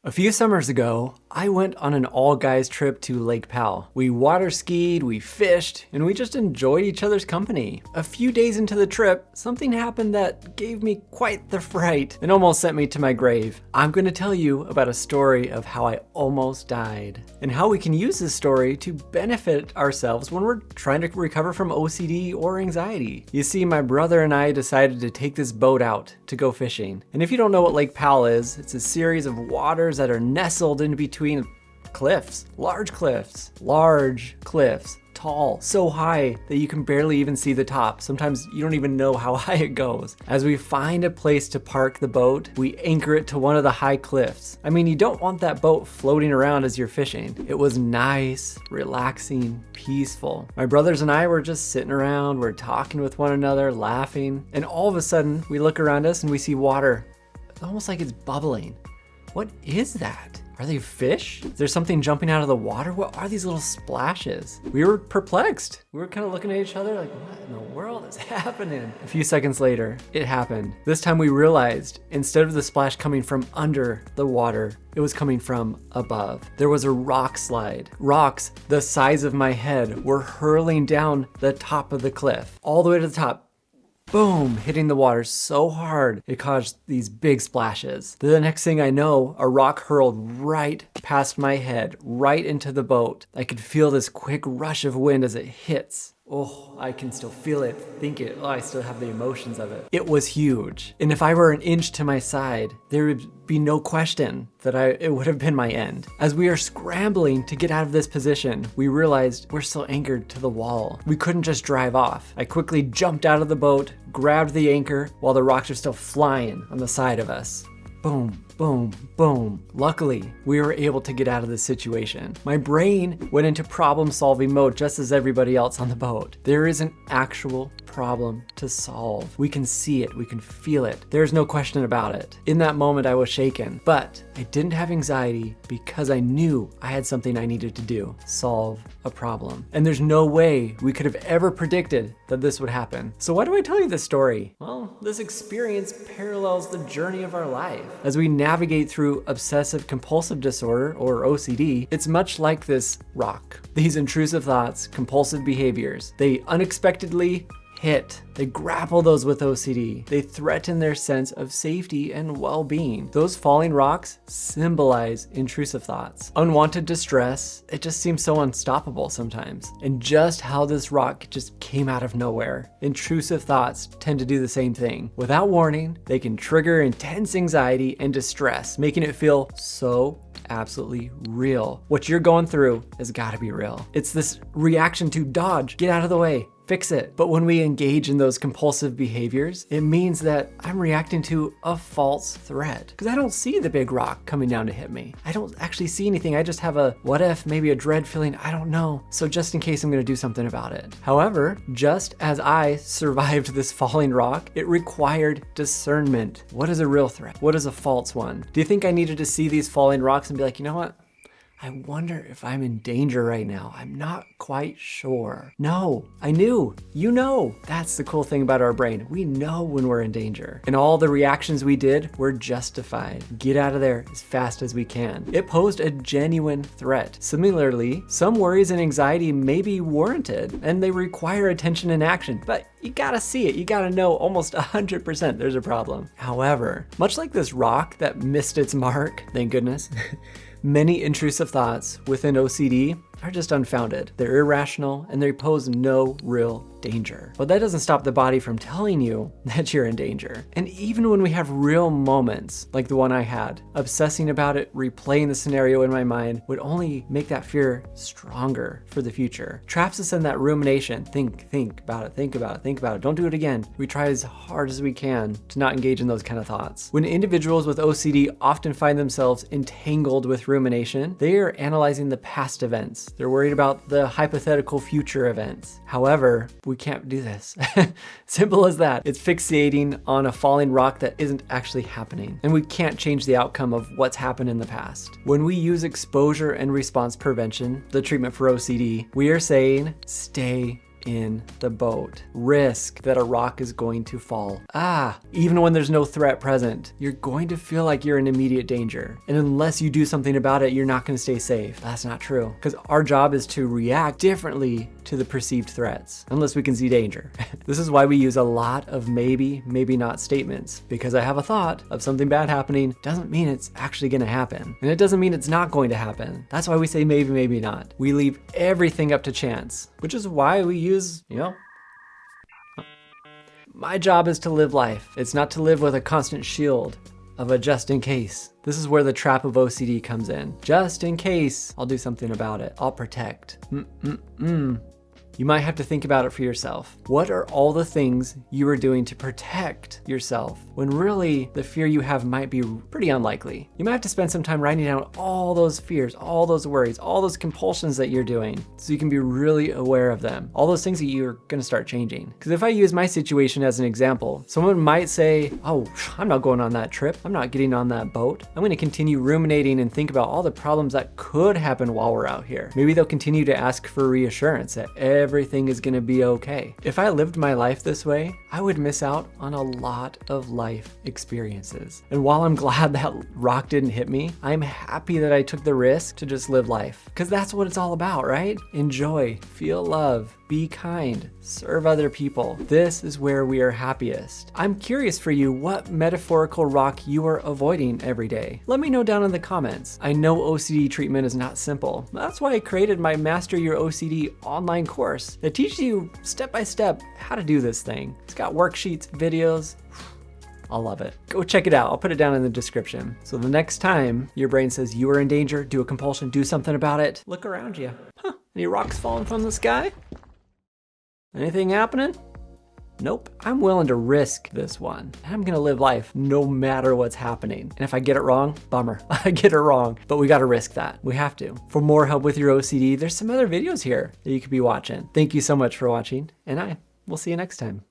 A few summers ago, I went on an all-guys trip to Lake Powell. We water skied, we fished, and we just enjoyed each other's company. A few days into the trip, something happened that gave me quite the fright and almost sent me to my grave. I'm going to tell you about a story of how I almost died and how we can use this story to benefit ourselves when we're trying to recover from OCD or anxiety. You see, my brother and I decided to take this boat out to go fishing. And if you don't know what Lake Powell is, it's a series of waters that are nestled in between cliffs, large cliffs, tall, so high that you can barely even see the top. Sometimes you don't even know how high it goes. As we find a place to park the boat, we anchor it to one of the high cliffs. I mean, you don't want that boat floating around as you're fishing. It was nice, relaxing, peaceful. My brothers and I were just sitting around, we're talking with one another, laughing, and all of a sudden we look around us and we see water. It's almost like it's bubbling. What is that? Are they fish? Is there something jumping out of the water? What are these little splashes? We were perplexed. We were kind of looking at each other like, what in the world is happening? A few seconds later, it happened. This time we realized instead of the splash coming from under the water, it was coming from above. There was a rock slide. Rocks the size of my head were hurling down the top of the cliff, all the way to the top. Boom, hitting the water so hard, it caused these big splashes. The next thing I know, a rock hurled right past my head, right into the boat. I could feel this quick rush of wind as it hits. Oh, I can still feel it, think it. Oh, I still have the emotions of it. It was huge. And if I were an inch to my side, there would be no question that it would have been my end. As we are scrambling to get out of this position, we realized we're still anchored to the wall. We couldn't just drive off. I quickly jumped out of the boat, grabbed the anchor while the rocks are still flying on the side of us. Boom, boom, boom. Luckily, we were able to get out of this situation. My brain went into problem-solving mode just as everybody else on the boat. There is an actual problem to solve. We can see it, we can feel it. There's no question about it. In that moment, I was shaken, but I didn't have anxiety because I knew I had something I needed to do, solve a problem. And there's no way we could have ever predicted that this would happen. So why do I tell you this story? Well, this experience parallels the journey of our life. As we navigate through obsessive compulsive disorder, or OCD, it's much like this rock. These intrusive thoughts, compulsive behaviors, they unexpectedly hit. They grapple those with OCD. They threaten their sense of safety and well-being. Those falling rocks symbolize intrusive thoughts. Unwanted distress, it just seems so unstoppable sometimes. And just how this rock just came out of nowhere. Intrusive thoughts tend to do the same thing. Without warning, they can trigger intense anxiety and distress, making it feel so absolutely real. What you're going through has got to be real. It's this reaction to dodge, get out of the way, fix it. But when we engage in those compulsive behaviors, it means that I'm reacting to a false threat because I don't see the big rock coming down to hit me. I don't actually see anything. I just have a what if, maybe a dread feeling. I don't know. So just in case, I'm going to do something about it. However, just as I survived this falling rock, it required discernment. What is a real threat? What is a false one? Do you think I needed to see these falling rocks and be like, you know what? I wonder if I'm in danger right now. I'm not quite sure. No, I knew. You know. That's the cool thing about our brain. We know when we're in danger. And all the reactions we did were justified. Get out of there as fast as we can. It posed a genuine threat. Similarly, some worries and anxiety may be warranted and they require attention and action, but you gotta see it. You gotta know almost 100% there's a problem. However, much like this rock that missed its mark, thank goodness, many intrusive thoughts within OCD are just unfounded. They're irrational and they pose no real danger. But that doesn't stop the body from telling you that you're in danger. And even when we have real moments like the one I had, obsessing about it, replaying the scenario in my mind would only make that fear stronger for the future. Traps us in that rumination. Think about it. Don't do it again. We try as hard as we can to not engage in those kind of thoughts. When individuals with OCD often find themselves entangled with rumination, they are analyzing the past events. They're worried about the hypothetical future events. However, we can't do this. Simple as that. It's fixating on a falling rock that isn't actually happening. And we can't change the outcome of what's happened in the past. When we use exposure and response prevention, the treatment for OCD, we are saying stay in the boat. Risk that a rock is going to fall. Even when there's no threat present, you're going to feel like you're in immediate danger. And unless you do something about it, you're not going to stay safe. That's not true, because our job is to react differently to the perceived threats, unless we can see danger. This is why we use a lot of maybe, maybe not statements. Because I have a thought of something bad happening doesn't mean it's actually going to happen. And it doesn't mean it's not going to happen. That's why we say maybe, maybe not. We leave everything up to chance, which is why we use, my job is to live life. It's not to live with a constant shield of a just in case. This is where the trap of OCD comes in. Just in case I'll do something about it. I'll protect. You might have to think about it for yourself. What are all the things you are doing to protect yourself when really the fear you have might be pretty unlikely? You might have to spend some time writing down all those fears, all those worries, all those compulsions that you're doing so you can be really aware of them. All those things that you're gonna start changing. Because if I use my situation as an example, someone might say, oh, I'm not going on that trip. I'm not getting on that boat. I'm gonna continue ruminating and think about all the problems that could happen while we're out here. Maybe they'll continue to ask for reassurance that everything is gonna be okay. If I lived my life this way, I would miss out on a lot of life experiences. And while I'm glad that rock didn't hit me, I'm happy that I took the risk to just live life. Because that's what it's all about, right? Enjoy, feel love, be kind, serve other people. This is where we are happiest. I'm curious for you what metaphorical rock you are avoiding every day. Let me know down in the comments. I know OCD treatment is not simple. That's why I created my Master Your OCD online course that teaches you step by step how to do this thing. It's got worksheets, videos. I love it. Go check it out. I'll put it down in the description. So the next time your brain says you are in danger, do a compulsion, do something about it, look around you. Any rocks falling from the sky? Anything happening? Nope. I'm willing to risk this one. I'm gonna live life no matter what's happening. And if I get it wrong, bummer. I get it wrong, but we gotta risk that. We have to. For more help with your OCD, there's some other videos here that you could be watching. Thank you so much for watching, and we'll see you next time.